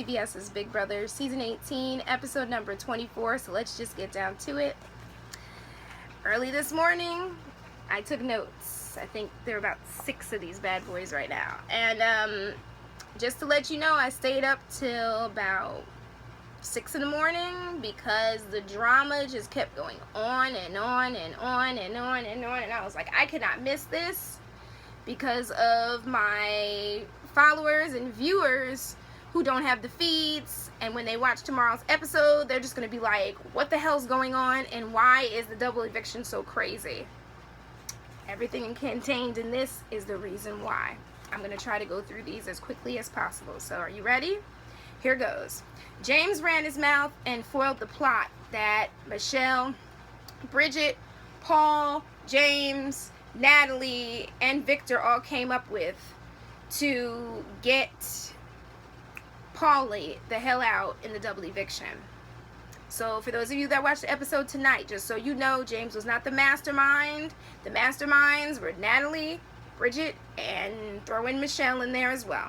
CBS's Big Brother Season 18, episode number 24, so let's just get down to it. Early this morning, I took notes. I think there are about 6 of these bad boys right now. And just to let you know, I stayed up till about 6 in the morning because the drama just kept going on and on and on and on and on. And I was like, I cannot miss this because of my followers and viewers who don't have the feeds, and when they watch tomorrow's episode, they're just going to be like, what the hell's going on, and why is the double eviction so crazy? Everything contained in this is the reason why. I'm going to try to go through these as quickly as possible. So are you ready? Here goes. James ran his mouth and foiled the plot that Michelle, Bridget, Paul, James, Natalie, and Victor all came up with to get Paulie the hell out in the double eviction. So for those of you that watched the episode tonight, just so you know, James was not the mastermind. The masterminds were Natalie, Bridget, and throw in Michelle in there as well.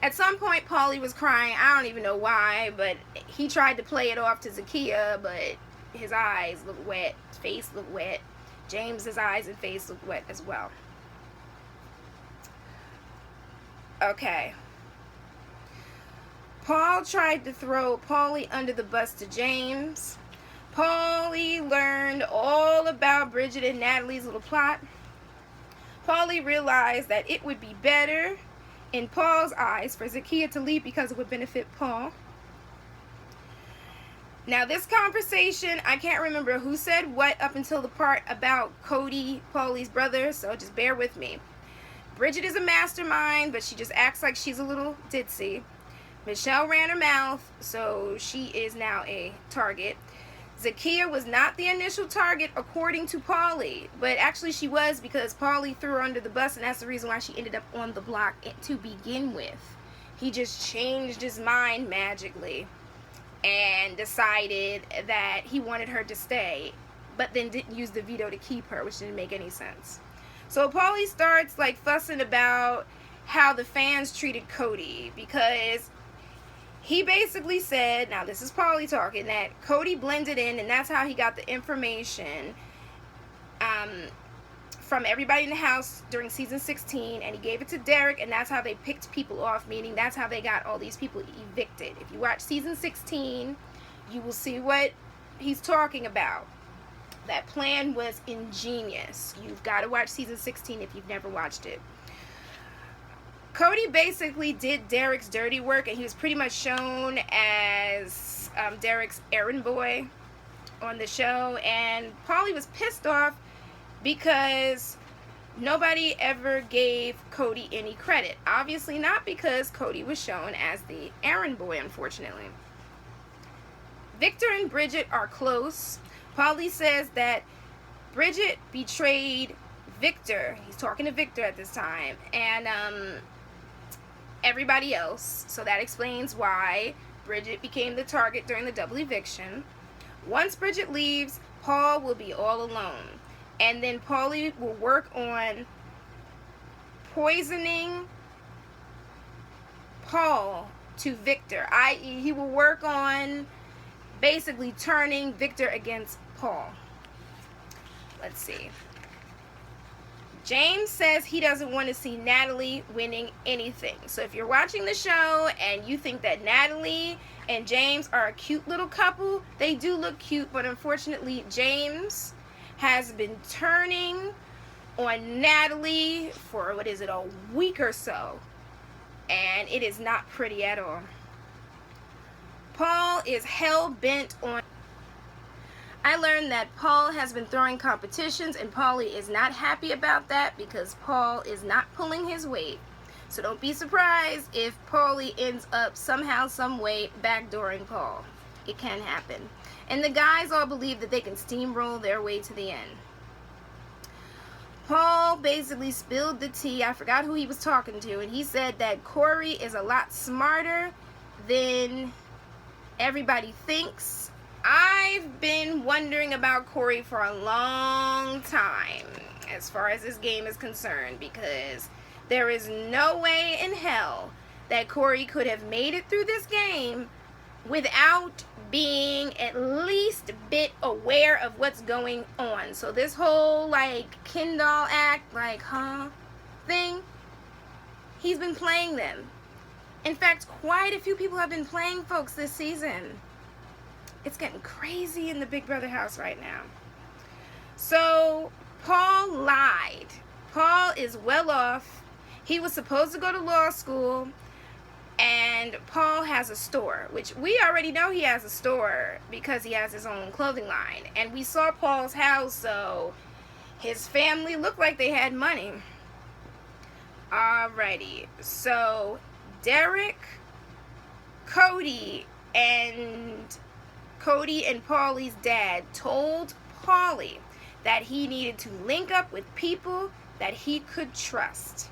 At some point, Paulie was crying. I don't even know why, but he tried to play it off to Zakiyah, but his eyes look wet, his face looked wet. James's eyes and face looked wet as well. Okay. Paul tried to throw Paulie under the bus to James. Paulie learned all about Bridget and Natalie's little plot. Paulie realized that it would be better in Paul's eyes for Zakiyah to leave because it would benefit Paul. Now this conversation, I can't remember who said what up until the part about Cody, Paulie's brother, so just bear with me. Bridget is a mastermind, but she just acts like she's a little ditzy. Michelle ran her mouth, so she is now a target. Zakiyah was not the initial target according to Paulie, but actually she was because Paulie threw her under the bus, and that's the reason why she ended up on the block to begin with. He just changed his mind magically and decided that he wanted her to stay, but then didn't use the veto to keep her, which didn't make any sense. So Paulie starts like fussing about how the fans treated Cody, because he basically said, now this is Paulie talking, that Cody blended in and that's how he got the information from everybody in the house during season 16, and he gave it to Derek, and that's how they picked people off, meaning that's how they got all these people evicted. If you watch season 16, you will see what he's talking about. That plan was ingenious. You've got to watch season 16 if you've never watched it. Cody basically did Derek's dirty work, and he was pretty much shown as Derek's errand boy on the show, and Paulie was pissed off because nobody ever gave Cody any credit. Obviously not because Cody was shown as the errand boy, unfortunately. Victor and Bridget are close. Paulie says that Bridget betrayed Victor. He's talking to Victor at this time, and everybody else. So that explains why Bridget became the target during the double eviction. Once Bridget leaves, Paul will be all alone. And then Paulie will work on poisoning Paul to Victor, i.e. he will work on basically turning Victor against Paul. Let's see. James says he doesn't want to see Natalie winning anything. So if you're watching the show and you think that Natalie and James are a cute little couple, they do look cute, but unfortunately James has been turning on Natalie for, what is it, a week or so, and it is not pretty at all. Paul is hell-bent on... I learned that Paul has been throwing competitions, and Paulie is not happy about that because Paul is not pulling his weight. So don't be surprised if Paulie ends up somehow, some way backdooring Paul. It can happen. And the guys all believe that they can steamroll their way to the end. Paul basically spilled the tea. I forgot who he was talking to, and he said that Corey is a lot smarter than everybody thinks. I've been wondering about Corey for a long time as far as this game is concerned, because there is no way in hell that Corey could have made it through this game without being at least a bit aware of what's going on. So this whole like Ken doll act, like thing, he's been playing them. In fact, quite a few people have been playing folks this season. It's getting crazy in the Big Brother house right now. So Paul lied. Paul is well off. He was supposed to go to law school. And Paul has a store, which we already know he has a store because he has his own clothing line. And we saw Paul's house, so his family looked like they had money. Alrighty, so Derek, Cody and Paulie's dad told Paulie that he needed to link up with people that he could trust.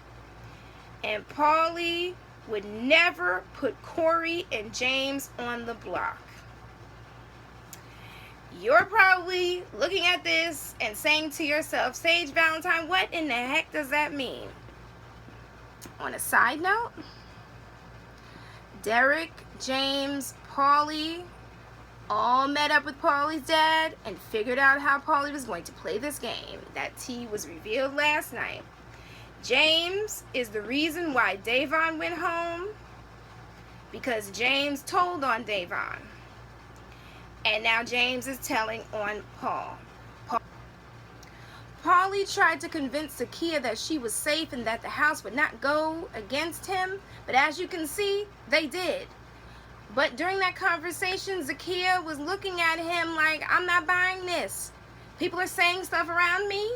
And Paulie would never put Corey and James on the block. You're probably looking at this and saying to yourself, Sage Valentine, what in the heck does that mean? On a side note, Derek, James, Paulie all met up with Paulie's dad and figured out how Paulie was going to play this game. That tea was revealed last night. James is the reason why Davon went home, because James told on Davon. And now James is telling on Paul. Paulie tried to convince Zakiyah that she was safe and that the house would not go against him. But as you can see, they did. But during that conversation, Zakiyah was looking at him like, I'm not buying this. People are saying stuff around me.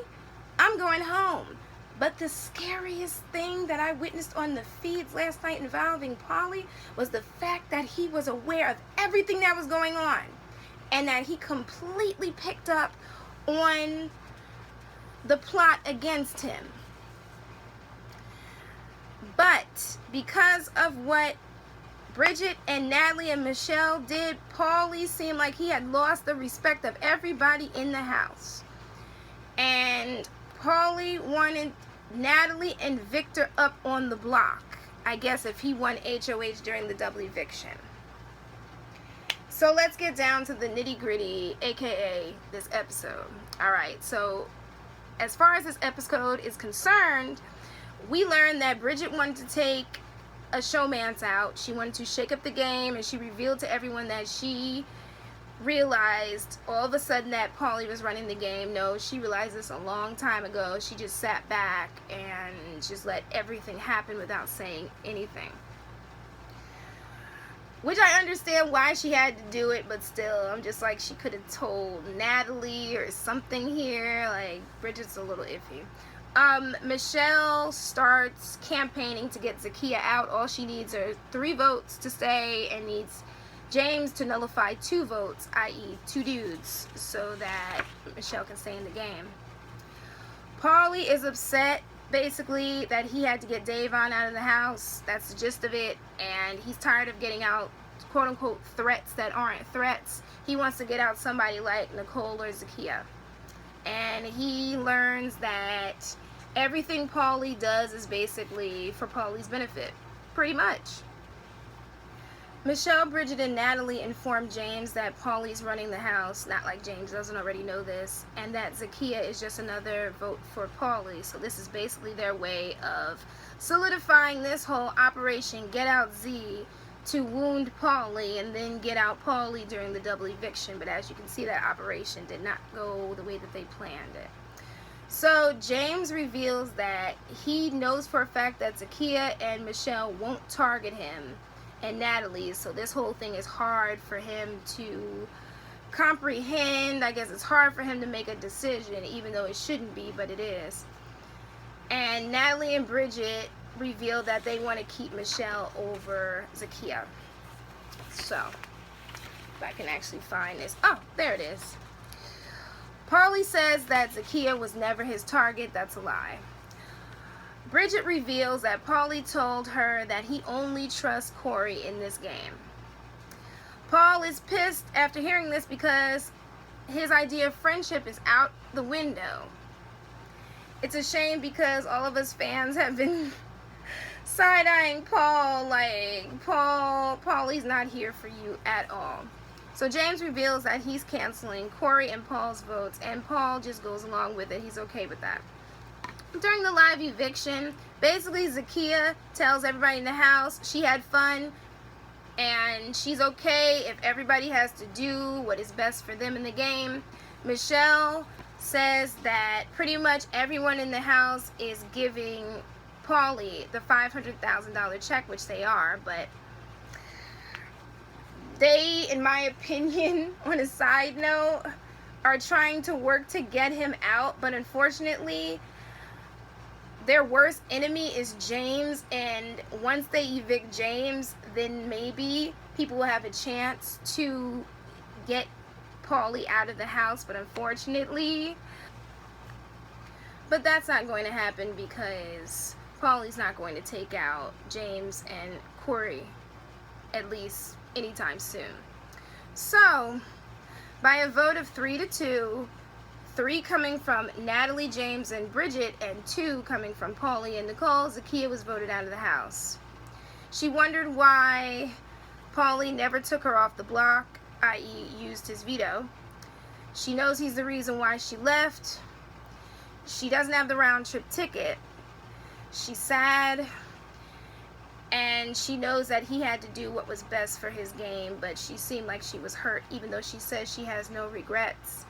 I'm going home. But the scariest thing that I witnessed on the feeds last night involving Paulie was the fact that he was aware of everything that was going on. And that he completely picked up on the plot against him. But because of what Bridget and Natalie and Michelle did, Paulie seemed like he had lost the respect of everybody in the house. And Paulie wanted Natalie and Victor up on the block, I guess, if he won HOH during the double eviction. So let's get down to the nitty-gritty, aka this episode. Alright, so as far as this episode is concerned, we learned that Bridget wanted to take a showmance out. She wanted to shake up the game, and she revealed to everyone that she realized all of a sudden that Paulie was running the game. No, she realized this a long time ago. She just sat back and just let everything happen without saying anything. Which I understand why she had to do it, but still, I'm just like, she could have told Natalie or something here. Like, Bridget's a little iffy. Michelle starts campaigning to get Zakiyah out. All she needs are 3 votes to stay and needs James to nullify 2 votes, i.e. 2 dudes, so that Michelle can stay in the game. Paulie is upset, basically, that he had to get Davon out of the house. That's the gist of it. And he's tired of getting out, quote-unquote, threats that aren't threats. He wants to get out somebody like Nicole or Zakiyah. And he learns that everything Paulie does is basically for Paulie's benefit. Pretty much. Michelle, Bridget, and Natalie informed James that Paulie's running the house, not like James doesn't already know this, and that Zakiyah is just another vote for Paulie. So this is basically their way of solidifying this whole Operation Get Out Z to wound Paulie and then get out Paulie during the double eviction. But as you can see, that operation did not go the way that they planned it. So James reveals that he knows for a fact that Zakiyah and Michelle won't target him and Natalie, so this whole thing is hard for him to comprehend. I guess it's hard for him to make a decision, even though it shouldn't be, but it is. And Natalie and Bridget reveal that they want to keep Michelle over Zakiyah. So, if I can actually find this. Oh, there it is. Paulie says that Zakiyah was never his target. That's a lie. Bridget reveals that Paulie told her that he only trusts Corey in this game. Paul is pissed after hearing this because his idea of friendship is out the window. It's a shame because all of us fans have been side-eyeing Paul like, Paulie's not here for you at all. So James reveals that he's canceling Corey and Paul's votes, and Paul just goes along with it. He's okay with that. During the live eviction, basically Zakiyah tells everybody in the house she had fun and she's okay if everybody has to do what is best for them in the game. Michelle says that pretty much everyone in the house is giving Paulie the $500,000 check, which they are, but they, in my opinion, on a side note, are trying to work to get him out, but unfortunately their worst enemy is James, and once they evict James, then maybe people will have a chance to get Paulie out of the house, but unfortunately, but that's not going to happen because Paulie's not going to take out James and Corey, at least anytime soon. So, by a vote of 3-2, 3 coming from Natalie, James, and Bridget, and 2 coming from Paulie and Nicole, Zakiyah was voted out of the house. She wondered why Paulie never took her off the block, i.e. used his veto. She knows he's the reason why she left. She doesn't have the round-trip ticket. She's sad, and she knows that he had to do what was best for his game, but she seemed like she was hurt, even though she says she has no regrets.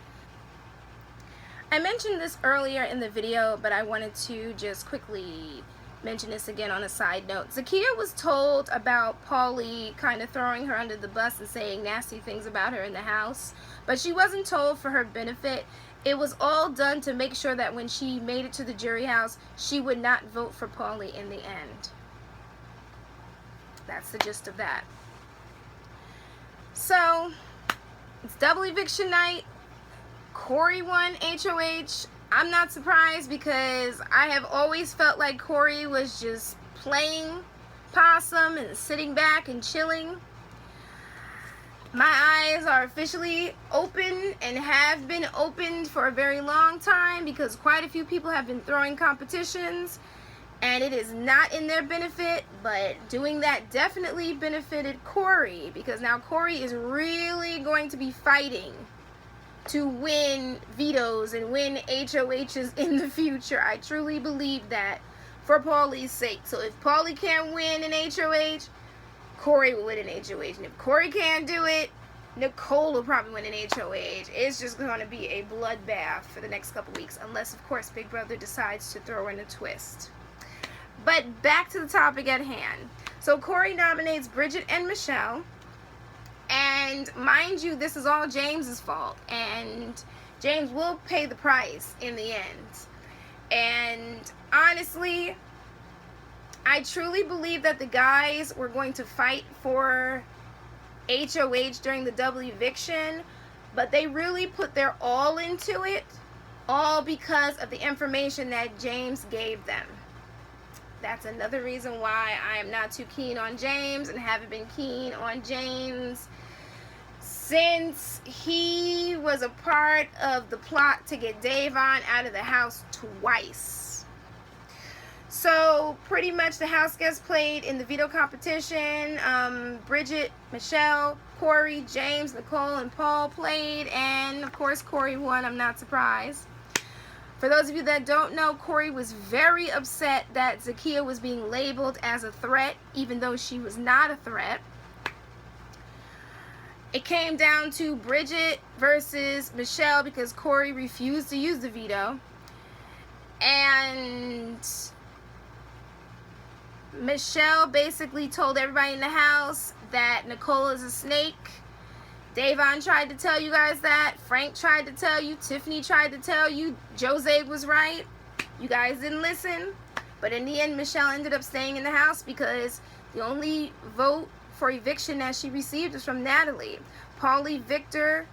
I mentioned this earlier in the video, but I wanted to just quickly mention this again on a side note. Zakiyah was told about Paulie kind of throwing her under the bus and saying nasty things about her in the house, but she wasn't told for her benefit. It was all done to make sure that when she made it to the jury house, she would not vote for Paulie in the end. That's the gist of that. So, it's double eviction night. Corey won HOH. I'm not surprised because I have always felt like Corey was just playing possum and sitting back and chilling. My eyes are officially open and have been opened for a very long time because quite a few people have been throwing competitions and it is not in their benefit, but doing that definitely benefited Corey because now Corey is really going to be fighting to win vetoes and win HOHs in the future. I truly believe that for Paulie's sake. So if Paulie can't win an HOH, Corey will win an HOH. And if Corey can't do it, Nicole will probably win an HOH. It's just going to be a bloodbath for the next couple weeks. Unless, of course, Big Brother decides to throw in a twist. But back to the topic at hand. So Corey nominates Bridget and Michelle. And mind you, this is all James's fault. And James will pay the price in the end. And honestly, I truly believe that the guys were going to fight for HOH during the double eviction, but they really put their all into it, all because of the information that James gave them. That's another reason why I am not too keen on James and haven't been keen on James since he was a part of the plot to get Davon out of the house twice. So pretty much the house guests played in the veto competition. Bridget, Michelle, Corey, James, Nicole, and Paul played, and of course Corey won. I'm not surprised. For those of you that don't know, Corey was very upset that Zakiyah was being labeled as a threat, even though she was not a threat. It came down to Bridget versus Michelle because Corey refused to use the veto. And Michelle basically told everybody in the house that Nicole is a snake. Davon tried to tell you guys that. Frank tried to tell you. Tiffany tried to tell you. Jose was right. You guys didn't listen. But in the end, Michelle ended up staying in the house because the only vote for eviction that she received was from Natalie. Paulie, Victor,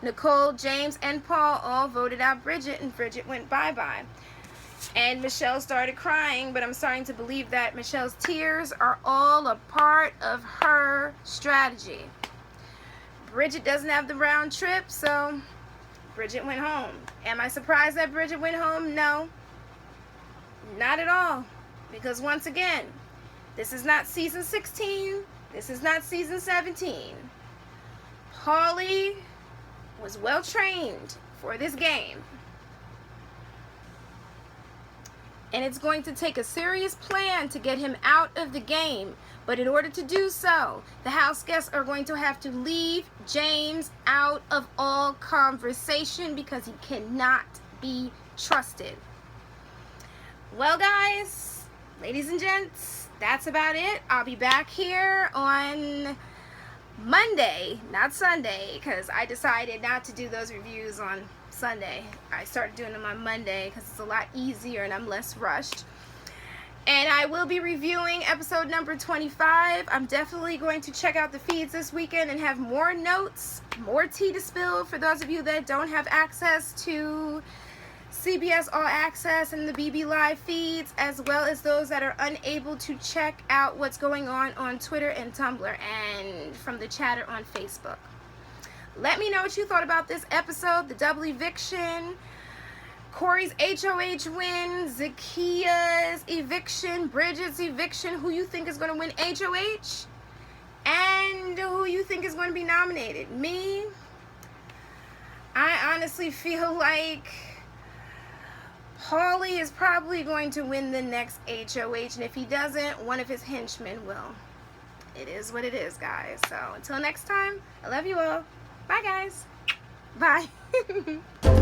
Nicole, James, and Paul all voted out Bridget, and Bridget went bye-bye. And Michelle started crying, but I'm starting to believe that Michelle's tears are all a part of her strategy. Bridget doesn't have the round trip, so Bridget went home. Am I surprised that Bridget went home? No. Not at all. Because once again, This is not season 16. This is not season 17. Paulie was well trained for this game. And it's going to take a serious plan to get him out of the game. But in order to do so, the house guests are going to have to leave James out of all conversation because he cannot be trusted. Well, guys, ladies and gents, that's about it. I'll be back here on Monday, not Sunday, because I decided not to do those reviews on Sunday. I started doing them on Monday because it's a lot easier and I'm less rushed. And I will be reviewing episode number 25. I'm definitely going to check out the feeds this weekend and have more notes, more tea to spill for those of you that don't have access to CBS All Access and the BB Live feeds, as well as those that are unable to check out what's going on Twitter and Tumblr and from the chatter on Facebook. Let me know what you thought about this episode, the double eviction, Corey's HOH win, Zakiyah's eviction, Bridget's eviction, who you think is going to win HOH, and who you think is going to be nominated. Me, I honestly feel like Paulie is probably going to win the next HOH, and if he doesn't, one of his henchmen will. It is what it is, guys. So until next time, I love you all. Bye, guys. Bye.